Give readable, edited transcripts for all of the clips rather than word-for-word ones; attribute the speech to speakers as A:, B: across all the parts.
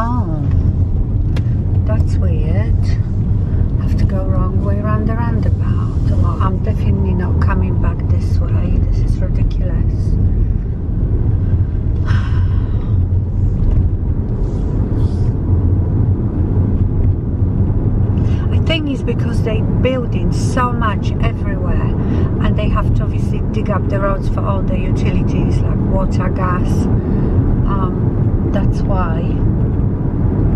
A: Oh, that's weird. I have to go wrong way around the roundabout. Well, I'm definitely not coming back this way. This is ridiculous. I think it's because they're building so much everywhere, and they have to obviously dig up the roads for all the utilities like water, gas. That's why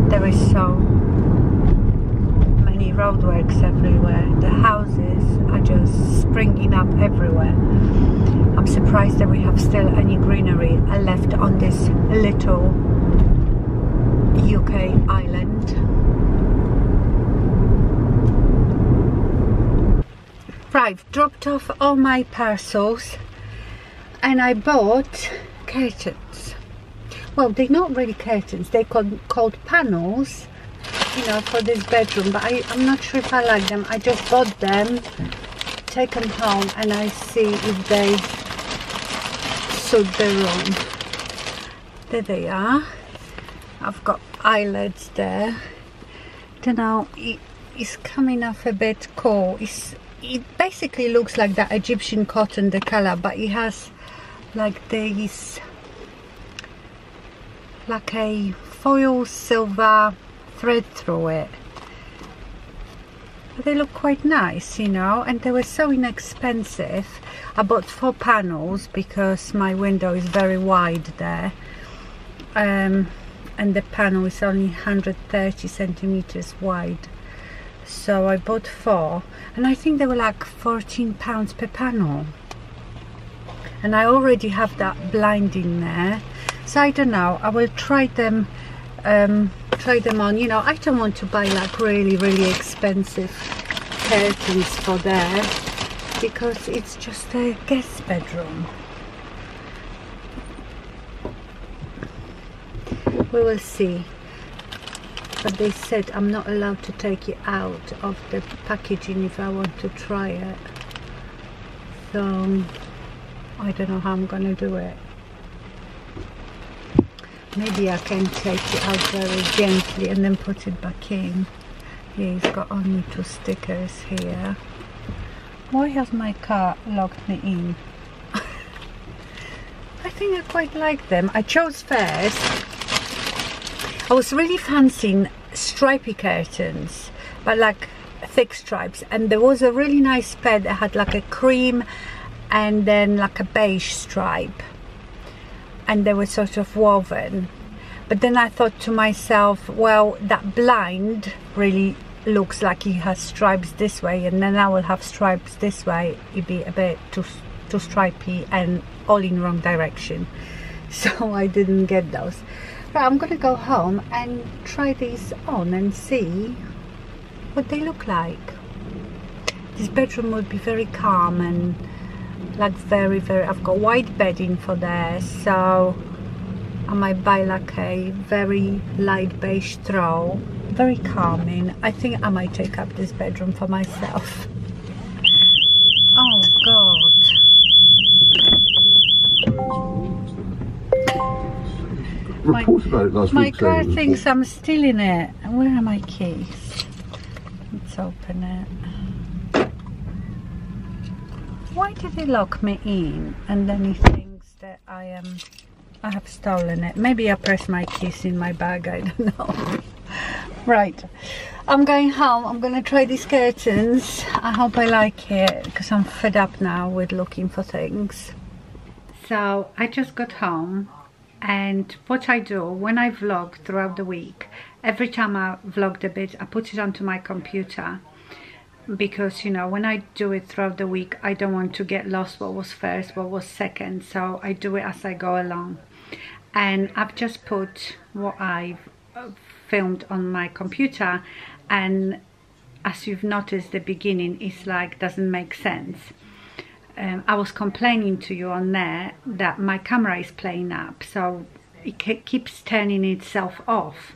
A: there is so many roadworks everywhere. The houses are just springing up everywhere. I'm surprised that we have still any greenery left on this little UK island. Right, dropped off all my parcels and I bought curtains. Well, they're not really curtains, they're called panels, you know, for this bedroom, but I'm not sure if I like them. I just bought them, take them home, and I see if they suit the room. There they are. I've got eyelets there. Don't know, it's coming off a bit cool. It basically looks like that Egyptian cotton, the color, but it has like these, like a foil silver thread through it. But they look quite nice, you know, and they were so inexpensive. I bought 4 panels because my window is very wide there, and the panel is only 130 centimeters wide, so I bought 4, and I think they were like £14 per panel, and I already have that blind in there. So I don't know, I will try them on. You know, I don't want to buy like really expensive curtains for there, because it's just a guest bedroom. We will see. But they said I'm not allowed to take it out of the packaging if I want to try it. So I don't know how I'm gonna do it. Maybe I can take it out very gently and then put it back in. Yeah, it's got only 2 stickers here. Why has my car locked me in? I think I quite like them. I chose first. I was really fancying stripy curtains, but like thick stripes, and there was a really nice pair that had like a cream and then like a beige stripe, and they were sort of woven. But then I thought to myself, well, that blind really looks like it has stripes this way, and then I will have stripes this way. It'd be a bit too stripy and all in wrong direction, so I didn't get those. But I'm gonna go home and try these on and see what they look like. This bedroom would be very calm and like very I've got white bedding for there, so I might buy like a very light beige throw, very calming. I think I might take up this bedroom for myself. Oh God. My car thinks I'm stealing it. Where are my keys? Let's open it. Why did he lock me in? And then he thinks that I have stolen it. Maybe I pressed my keys in my bag, I don't know. Right, I'm going home. I'm gonna try these curtains. I hope I like it, because I'm fed up now with looking for things. So I just got home, and what I do when I vlog throughout the week, every time I vlogged a bit, I put it onto my computer, because you know, when I do it throughout the week, I don't want to get lost what was first, what was second, so I do it as I go along. And I've just put what I've filmed on my computer, and as you've noticed, the beginning is like doesn't make sense. I was complaining to you on there that my camera is playing up, so it keeps turning itself off.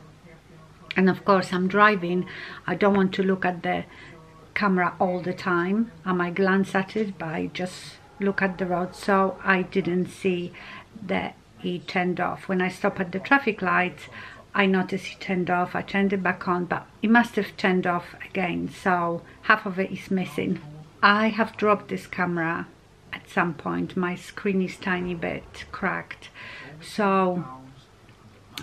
A: And of course I'm driving, I don't want to look at the camera all the time. I might glance at it, but I just look at the road, so I didn't see that it turned off. When I stop at the traffic lights, I noticed it turned off. I turned it back on, but it must have turned off again, so half of it is missing. I have dropped this camera at some point. My screen is tiny bit cracked, so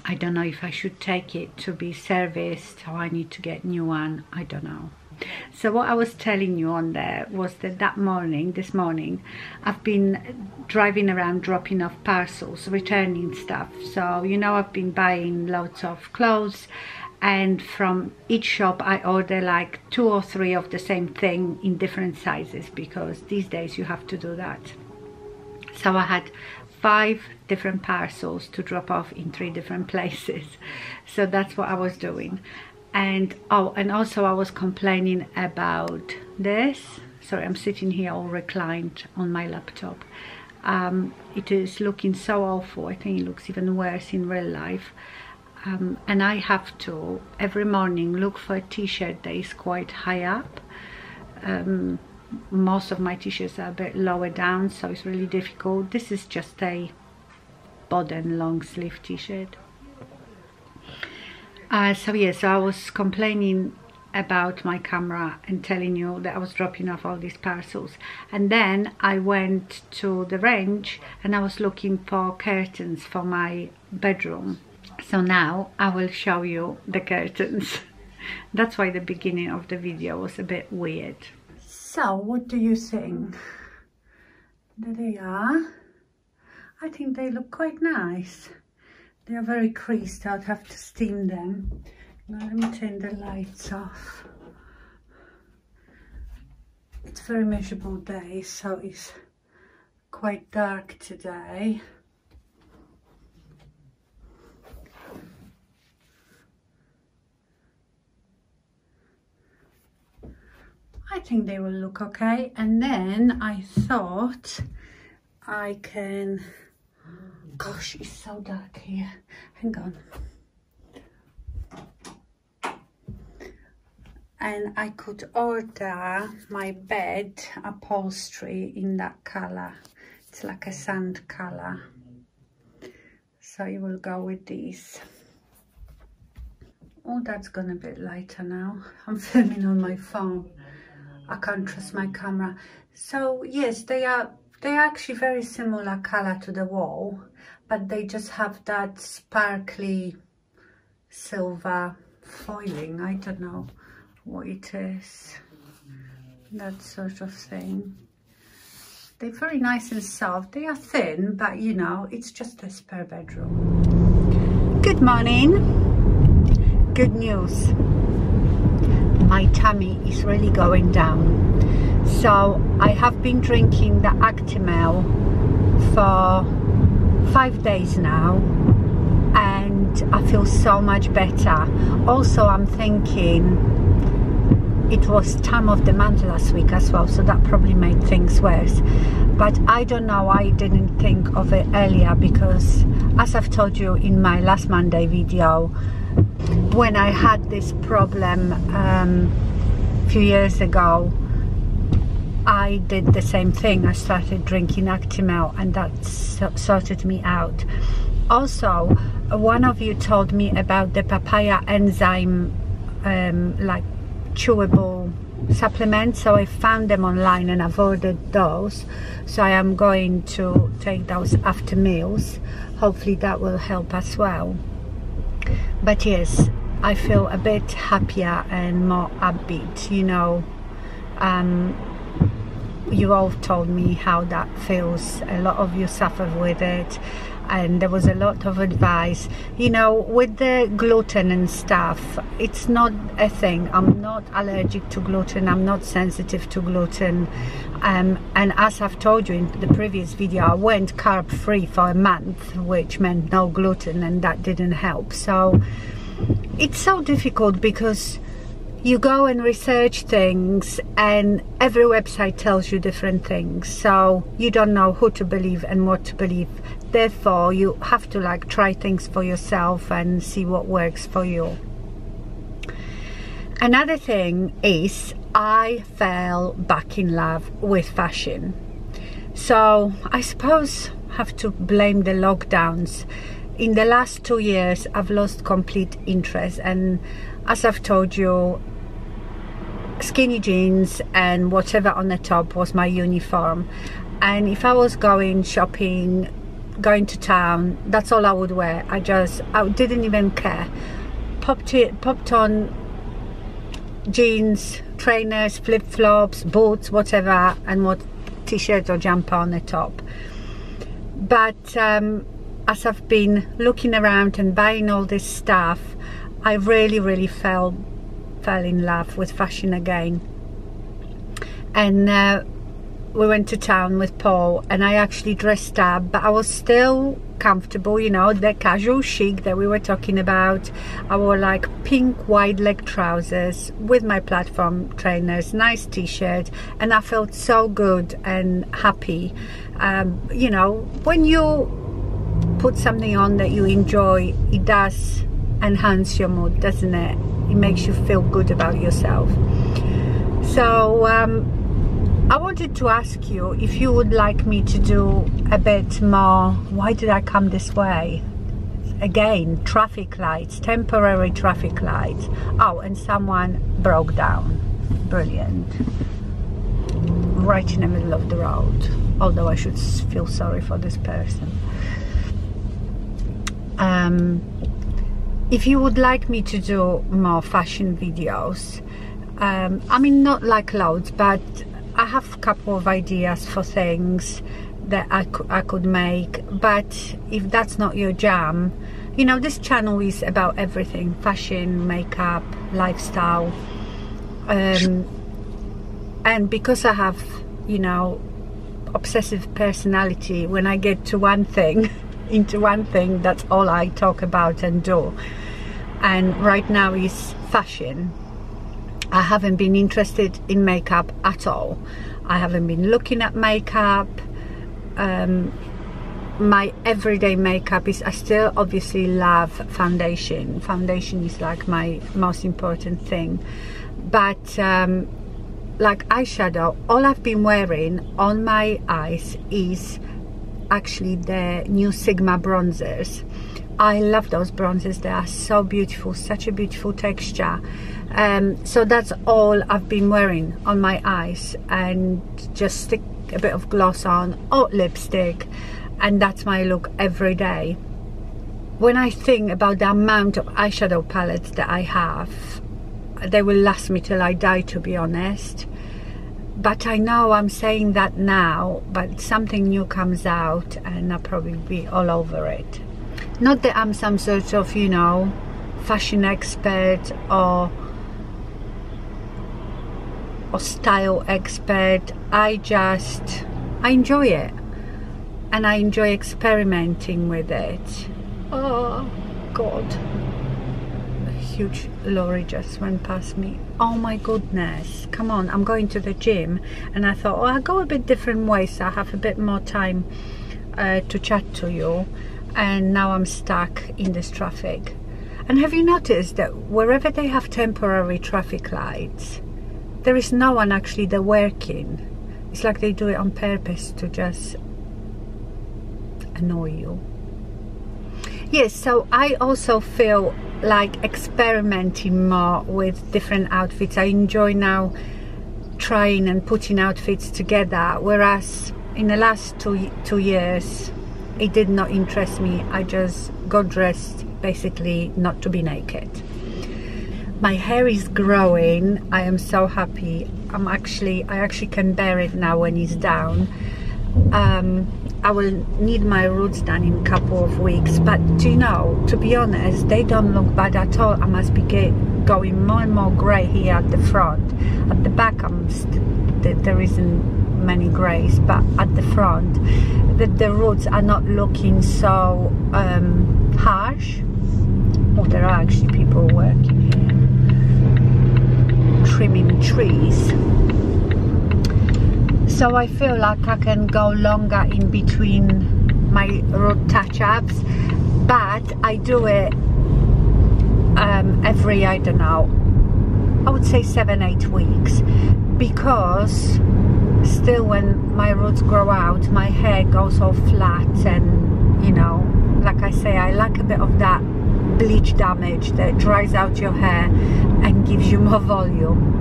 A: I don't know if I should take it to be serviced or I need to get a new one. I don't know. So what I was telling you on there was that this morning, I've been driving around dropping off parcels, returning stuff. So, you know, I've been buying lots of clothes, and from each shop I order like 2 or 3 of the same thing in different sizes, because these days you have to do that. So I had 5 different parcels to drop off in 3 different places. So that's what I was doing. And oh, and also I was complaining about this. Sorry, I'm sitting here all reclined on my laptop. It is looking so awful. I think it looks even worse in real life. And I have to every morning look for a t-shirt that is quite high up. Most of my t-shirts are a bit lower down, so it's really difficult. This is just a Boden long sleeve t-shirt. So I was complaining about my camera and telling you that I was dropping off all these parcels, and then I went to the range and I was looking for curtains for my bedroom. So now I will show you the curtains. That's why the beginning of the video was a bit weird. So what do you think? There they are. I think they look quite nice. They are very creased. I'd have to steam them. Now let me turn the lights off. It's a very miserable day, so it's quite dark today. I think they will look okay. And then I thought I can... Gosh, it's so dark here. Hang on. And I could order my bed upholstery in that colour. It's like a sand colour. So it will go with these. Oh, that's gone a bit lighter now. I'm filming on my phone. I can't trust my camera. So yes, they're actually very similar colour to the wall, but they just have that sparkly silver foiling. I don't know what it is, that sort of thing. They're very nice and soft. They are thin, but you know, it's just a spare bedroom. Good morning. Good news. My tummy is really going down. So I have been drinking the Actimel for 5 days now, and I feel so much better. Also, I'm thinking it was time of the month last week as well, so that probably made things worse. But I don't know, I didn't think of it earlier, because as I've told you in my last Monday video, when I had this problem a few years ago, I did the same thing. I started drinking Actimel, and that sorted me out. Also, one of you told me about the papaya enzyme like chewable supplements, so I found them online and I've ordered those. So I am going to take those after meals. Hopefully that will help as well. But yes, I feel a bit happier and more upbeat, you know. You all told me how that feels. A lot of you suffer with it, and there was a lot of advice, you know, with the gluten and stuff. It's not a thing. I'm not allergic to gluten, I'm not sensitive to gluten, and as I've told you in the previous video, I went carb free for a month, which meant no gluten, and that didn't help. So it's so difficult, because you go and research things and every website tells you different things, so you don't know who to believe and what to believe. Therefore you have to like try things for yourself and see what works for you. Another thing is, I fell back in love with fashion. So I suppose I have to blame the lockdowns. in the last 2 years I've lost complete interest, and as I've told you, skinny jeans and whatever on the top was my uniform, and if I was going shopping, going to town, that's all I would wear. I didn't even care. Popped on jeans, trainers, flip-flops, boots, whatever, and what t-shirt or jumper on the top. But as I've been looking around and buying all this stuff, I really fell in love with fashion again. And we went to town with Paul, and I actually dressed up, but I was still comfortable, you know, the casual chic that we were talking about. I wore like pink wide leg trousers with my platform trainers, nice t-shirt, and I felt so good and happy. You know, when you put something on that you enjoy, it does enhance your mood, doesn't it? It makes you feel good about yourself. So I wanted to ask you if you would like me to do a bit more. Why did I come this way? Again, traffic lights, temporary traffic lights. Oh, and someone broke down. Brilliant. Right in the middle of the road. Although I should feel sorry for this person. If you would like me to do more fashion videos, I mean, not like loads, but I have a couple of ideas for things that I could make. But if that's not your jam, you know, this channel is about everything: fashion, makeup, lifestyle, and because I have, you know, obsessive personality, when I get to one thing into one thing, that's all I talk about and do. And right now is fashion. I haven't been interested in makeup at all. I haven't been looking at makeup. My everyday makeup is, I still obviously love foundation. Foundation is like my most important thing. But like eyeshadow, all I've been wearing on my eyes is actually the new Sigma bronzers. I love those bronzers. They are so beautiful, such a beautiful texture. So that's all I've been wearing on my eyes, and just stick a bit of gloss on or lipstick, and that's my look every day. When I think about the amount of eyeshadow palettes that I have, they will last me till I die, to be honest. But I know I'm saying that now, but something new comes out and I'll probably be all over it. Not that I'm some sort of, you know, fashion expert or style expert. I enjoy it, and I enjoy experimenting with it. Oh God, a huge lorry just went past me. Oh my goodness, come on, I'm going to the gym, and I thought, oh, I'll go a bit different way so I have a bit more time to chat to you. And now I'm stuck in this traffic. And have you noticed that wherever they have temporary traffic lights, there is no one actually there working? It's like they do it on purpose to just annoy you. Yes, so I also feel like experimenting more with different outfits. I enjoy now trying and putting outfits together, whereas in the last two years it did not interest me. I just got dressed basically not to be naked. My hair is growing. I am so happy. I actually can bear it now when it's down. I will need my roots done in a couple of weeks, but do you know, to be honest, they don't look bad at all. I must be going more and more grey here at the front. At the back there isn't many greys, but at the front the roots are not looking so harsh. Oh, there are actually people working here, trimming trees. So I feel like I can go longer in between my root touch-ups, but I do it every, I don't know, I would say 7-8 weeks, because still when my roots grow out, my hair goes all flat and, you know, like I say, I like a bit of that bleach damage that dries out your hair and gives you more volume.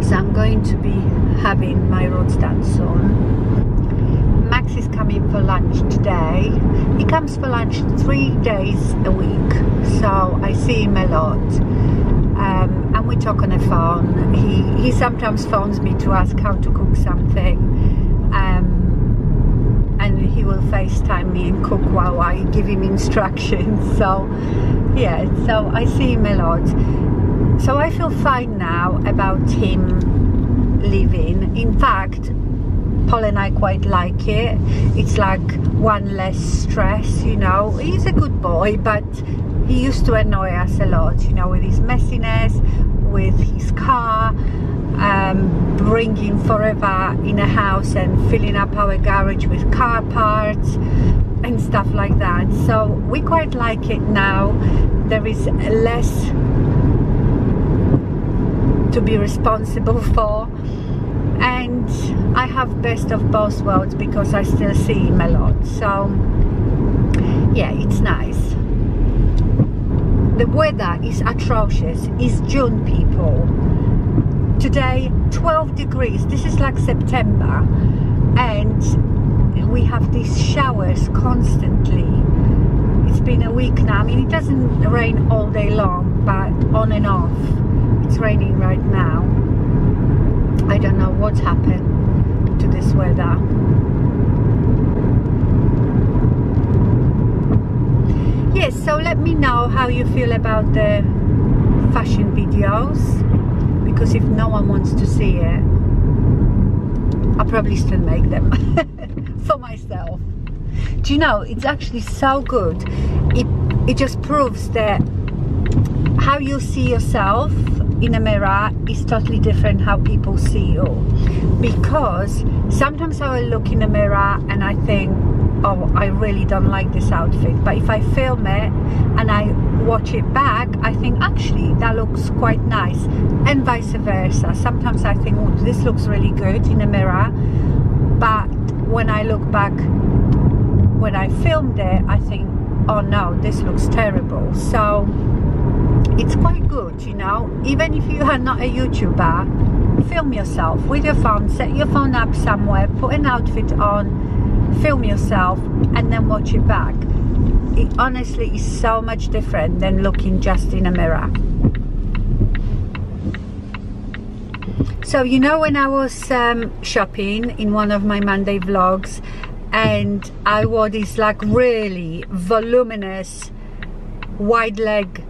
A: So I'm going to be having my roots done soon. Max is coming for lunch today. He comes for lunch 3 days a week, so I see him a lot. And we talk on the phone. He sometimes phones me to ask how to cook something, and he will FaceTime me and cook while I give him instructions. So yeah, so I see him a lot. So I feel fine now about him leaving. In fact, Paul and I quite like it. It's like one less stress, you know. He's a good boy, but he used to annoy us a lot, you know, with his messiness, with his car, bringing forever in a house and filling up our garage with car parts and stuff like that. So we quite like it now. There is less to be responsible for, and I have best of both worlds because I still see him a lot. So yeah, it's nice. The weather is atrocious. It's June, people. Today 12 degrees. This is like September, and we have these showers constantly. It's been a week now. I mean, it doesn't rain all day long, but on and off. It's raining right now. I don't know what's happened to this weather. Yes, so let me know how you feel about the fashion videos, because if no one wants to see it, I'll probably still make them for myself. Do you know, it's actually so good. It just proves that how you see yourself in a mirror is totally different how people see you. Because sometimes I will look in the mirror and I think, oh, I really don't like this outfit, but if I film it and I watch it back, I think actually that looks quite nice, and vice versa. Sometimes I think, oh, this looks really good in the mirror, but when I look back when I filmed it, I think, oh no, this looks terrible. So it's quite good, you know, even if you are not a YouTuber, film yourself with your phone, set your phone up somewhere, put an outfit on, film yourself, and then watch it back. It honestly is so much different than looking just in a mirror. So, you know, when I was shopping in one of my Monday vlogs, and I wore these like really voluminous wide leg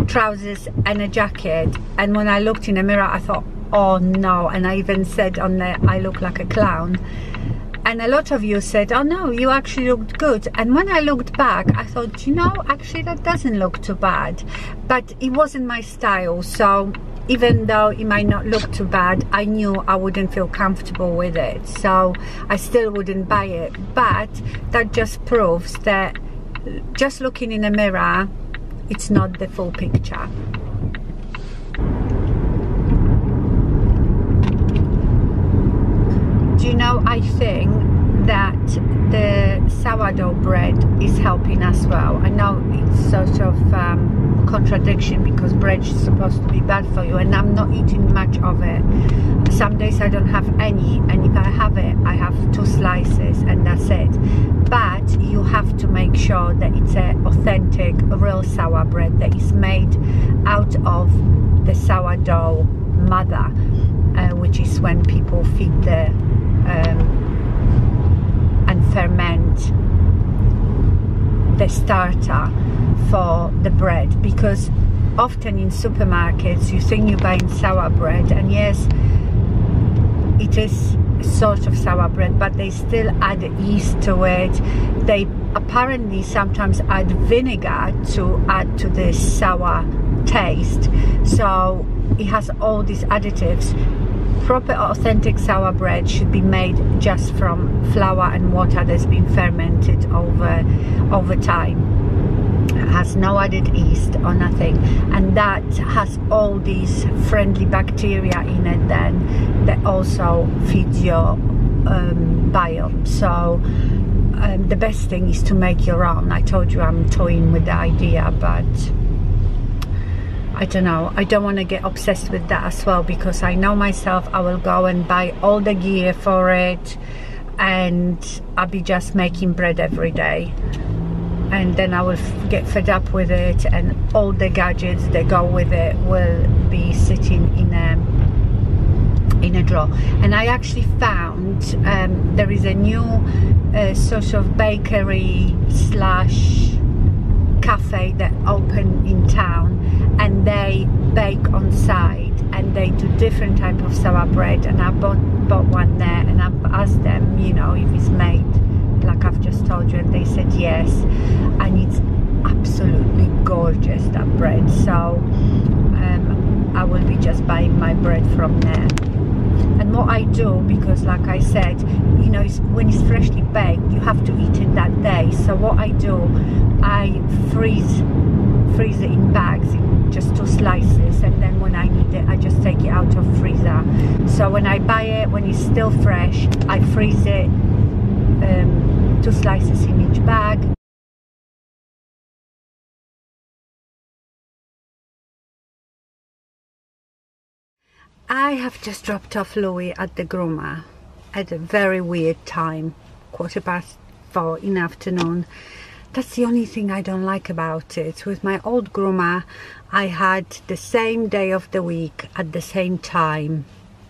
A: trousers and a jacket, and when I looked in the mirror I thought, oh no, and I even said on there I look like a clown, and a lot of you said, oh no, you actually looked good. And when I looked back I thought, you know, actually that doesn't look too bad, but it wasn't my style. So even though it might not look too bad, I knew I wouldn't feel comfortable with it, so I still wouldn't buy it. But that just proves that just looking in a mirror, it's not the full picture. Do you know, I think that the sourdough bread is helping as well. I know it's sort of contradiction, because bread is supposed to be bad for you, and I'm not eating much of it. Some days I don't have any, and if I have it, I have 2 slices and that's it. But you have to make sure that it's an authentic, real sour bread that is made out of the sourdough mother, which is when people feed the and ferment the starter for the bread. Because often in supermarkets you think you're buying sour bread, and yes, it is sort of sour bread, but they still add yeast to it. They apparently sometimes add vinegar to add to the sour taste, so it has all these additives. Proper authentic sour bread should be made just from flour and water that's been fermented over time. It has no added yeast or nothing, and that has all these friendly bacteria in it then that also feeds your biome. So the best thing is to make your own. I told you I'm toying with the idea, but I don't know, I don't want to get obsessed with that as well, because I know myself, I will go and buy all the gear for it and I'll be just making bread every day, and then I will get fed up with it, and all the gadgets that go with it will be sitting in a drawer. And I actually found there is a new sort of bakery slash cafe that opened in town, and they bake on site and they do different type of sour bread, and I bought one there, and I've asked them, you know, if it's made like I've just told you, and they said yes, and it's absolutely gorgeous, that bread. So I will be just buying my bread from there. And what I do, because like I said, you know, when it's freshly baked, you have to eat it that day. So what I do, I freeze it in bags, in just 2 slices, and then when I need it, I just take it out of freezer. So when I buy it, when it's still fresh, I freeze it, 2 slices in each bag. I have just dropped off Louis at the groomer at a very weird time, 4:15 in the afternoon. That's the only thing I don't like about it. With my old groomer, I had the same day of the week at the same time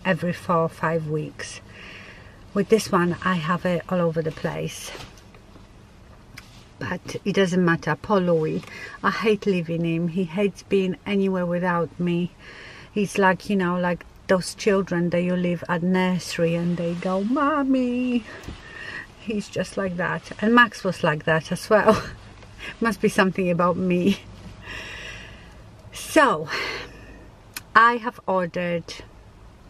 A: every 4 or 5 weeks. With this one, I have it all over the place. But it doesn't matter. Poor Louis. I hate leaving him. He hates being anywhere without me. He's like, you know, like those children that you leave at nursery and they go, "Mommy." He's just like that. And Max was like that as well. Must be something about me. So, I have ordered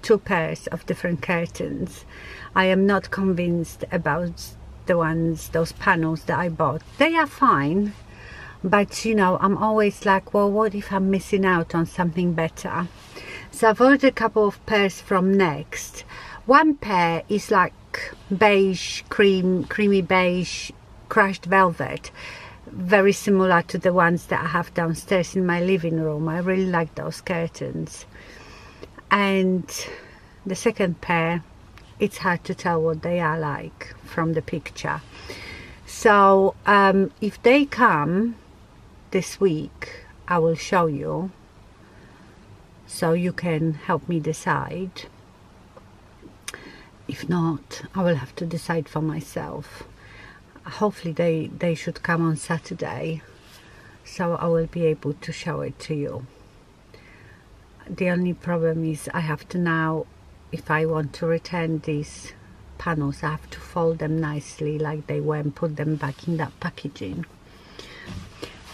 A: 2 pairs of different curtains. I am not convinced about those panels that I bought. They are fine, but you know, I'm always like, well, what if I'm missing out on something better? So I've ordered a couple of pairs from Next. One pair is like beige, creamy beige crushed velvet, very similar to the ones that I have downstairs in my living room. I really like those curtains. And the second pair, it's hard to tell what they are like from the picture. So if they come this week, I will show you, so you can help me decide. If not, I will have to decide for myself. Hopefully they should come on Saturday, so I will be able to show it to you. The only problem is I have to now, if I want to return these panels, I have to fold them nicely like they were and put them back in that packaging.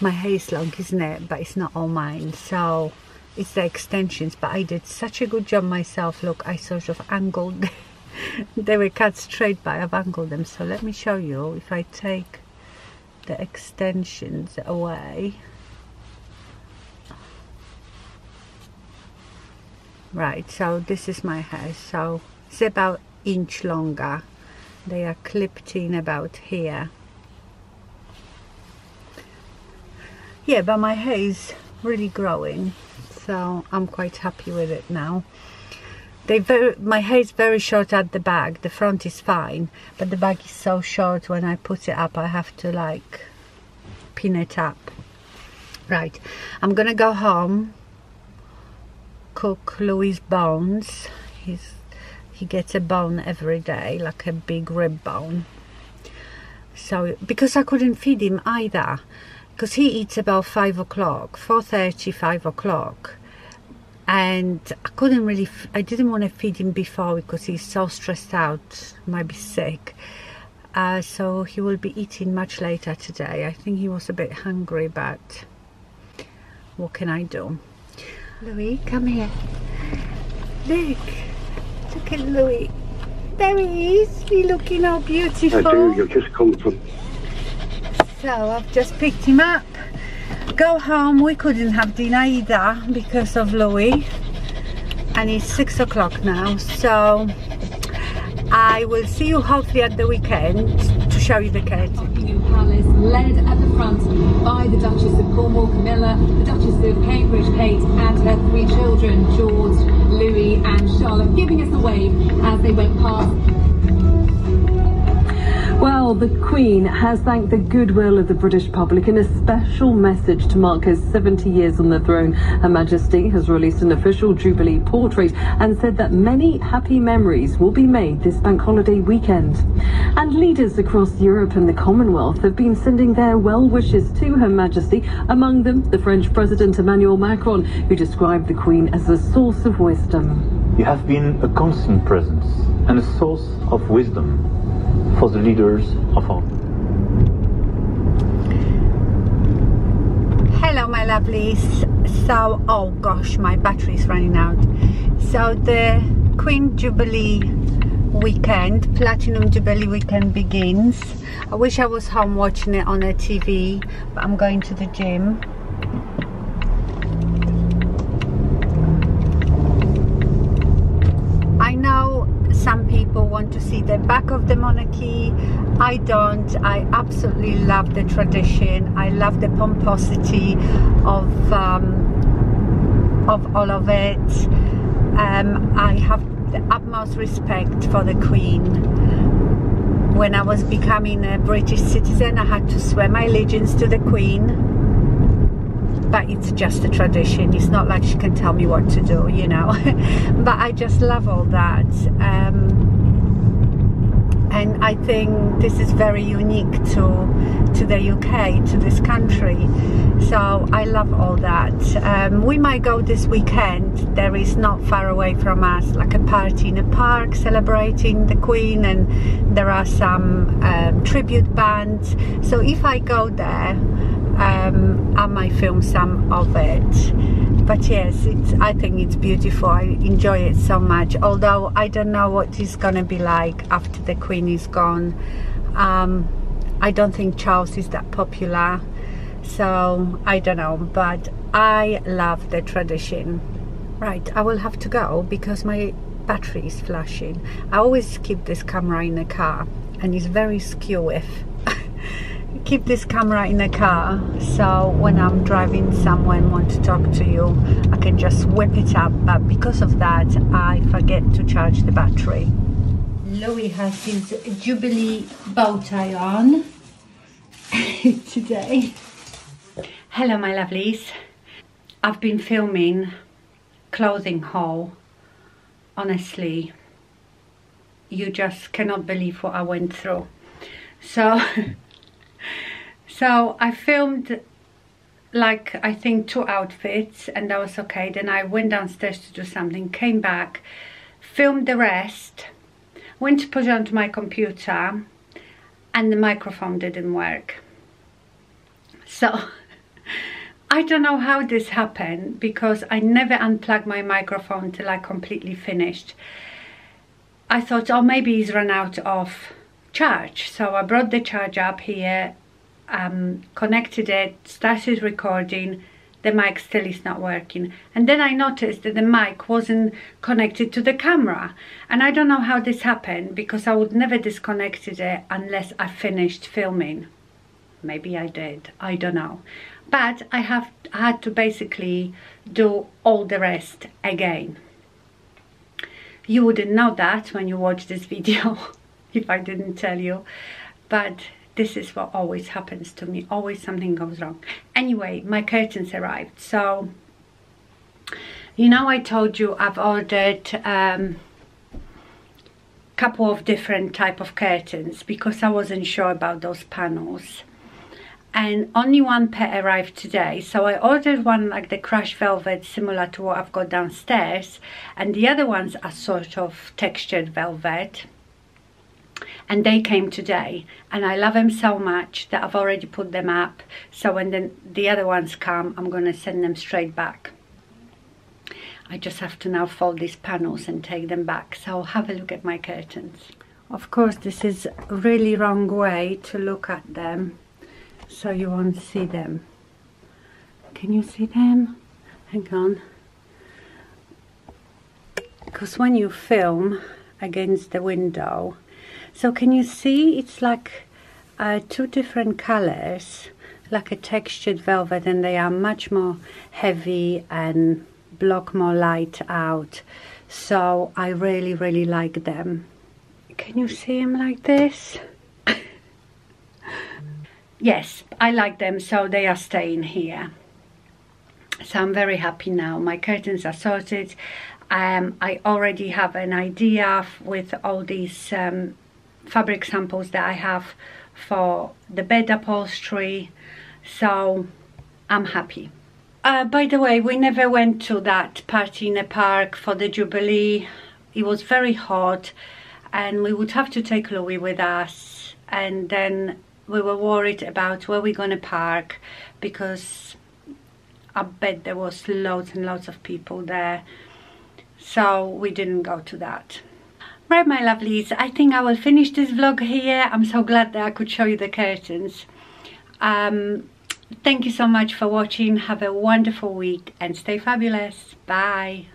A: My hair is long, isn't it? But it's not all mine, so it's the extensions. But I did such a good job myself. Look, I sort of angled them. They were cut straight, but I've angled them. So let me show you. If I take the extensions away, right, so this is my hair. So it's about an inch longer. They are clipped in about here. Yeah, but my hair is really growing, so I'm quite happy with it now. My hair is very short at the back. The front is fine, but the back is so short, when I put it up I have to like pin it up. Right, I'm gonna go home, cook Louis' bones. He gets a bone every day, like a big rib bone. So because I couldn't feed him either, because he eats about 5 o'clock, 4:30, 5 o'clock. And I didn't want to feed him before because he's so stressed out, might be sick. So he will be eating much later today. I think he was a bit hungry, but what can I do? Louis, come here. Look at Louis. There he is. He's looking all beautiful.
B: I do, you've just come from...
A: So I've just picked him up. Go home. We couldn't have dinner either because of Louis, and it's 6 o'clock now, so I will see you hopefully at the weekend to show you the curtain.
B: Buckingham Palace, led at the front by the Duchess of Cornwall, Camilla, the Duchess of Cambridge, Kate, and her 3 children, George, Louis, and Charlotte, giving us a wave as they went past.
C: Well, the Queen has thanked the goodwill of the British public in a special message to mark her 70 years on the throne. Her Majesty has released an official Jubilee portrait and said that many happy memories will be made this bank holiday weekend. And leaders across Europe and the Commonwealth have been sending their well wishes to Her Majesty, among them the French President Emmanuel Macron, who described the Queen as a source of wisdom.
D: You have been a constant presence and a source of wisdom for the leaders of our...
A: Hello my lovelies. So, oh gosh, my battery is running out. So the Queen Jubilee weekend, Platinum Jubilee weekend begins. I wish I was home watching it on a TV, but I'm going to the gym. I know some people want to see the back of the monarchy. I don't. I absolutely love the tradition. I love the pomposity of all of it. I have the utmost respect for the Queen. When I was becoming a British citizen, I had to swear my allegiance to the Queen. But it's just a tradition. It's not like she can tell me what to do, you know. But I just love all that. And I think this is very unique to the UK, to this country. So I love all that. We might go this weekend. There is not far away from us like a party in a park celebrating the Queen, and there are some tribute bands. So if I go there, I might film some of it. But yes, I think it's beautiful. I enjoy it so much, although I don't know what it's gonna be like after the Queen is gone. I don't think Charles is that popular, so I don't know, but I love the tradition. Right, I will have to go because my battery is flashing. I always keep this camera in the car, and it's very skew if keep this camera in the car, so when I'm driving somewhere and want to talk to you, I can just whip it up, but because of that I forget to charge the battery. Louis has his Jubilee bow tie on today. Hello my lovelies. I've been filming clothing haul. Honestly, you just cannot believe what I went through. So I filmed like I think 2 outfits and that was okay. Then I went downstairs to do something, came back, filmed the rest, went to put it onto my computer and the microphone didn't work. So I don't know how this happened because I never unplugged my microphone till I completely finished. I thought, oh, maybe he's run out of charge. So I brought the charger up here, connected it, started recording. The mic still is not working, and then I noticed that the mic wasn't connected to the camera, and I don't know how this happened because I would never disconnected it unless I finished filming. Maybe I did, I don't know, but I had to basically do all the rest again. You wouldn't know that when you watch this video if I didn't tell you, but this is what always happens to me. Always something goes wrong. Anyway, my curtains arrived. So, you know, I told you I've ordered couple of different type of curtains because I wasn't sure about those panels. And only one pair arrived today. So I ordered one like the crushed velvet, similar to what I've got downstairs. And the other ones are sort of textured velvet. And they came today, and I love them so much that I've already put them up. So when the other ones come, I'm going to send them straight back. I just have to now fold these panels and take them back. So have a look at my curtains. Of course, this is a really wrong way to look at them, so you won't see them. Can you see them? Hang on. Because when you film against the window, so can you see it's like two different colors, like a textured velvet, and they are much more heavy and block more light out. So I really like them. Can you see them like this? Yes, I like them, so they are staying here. So I'm very happy now. My curtains are sorted. I already have an idea with all these fabric samples that I have for the bed upholstery, so I'm happy. By the way, we never went to that party in the park for the Jubilee. It was very hot and we would have to take Louis with us, and then we were worried about where we're gonna park, because I bet there was loads and loads of people there, so we didn't go to that. Right, my lovelies, I think I will finish this vlog here. I'm so glad that I could show you the curtains. Thank you so much for watching. Have a wonderful week and stay fabulous. Bye.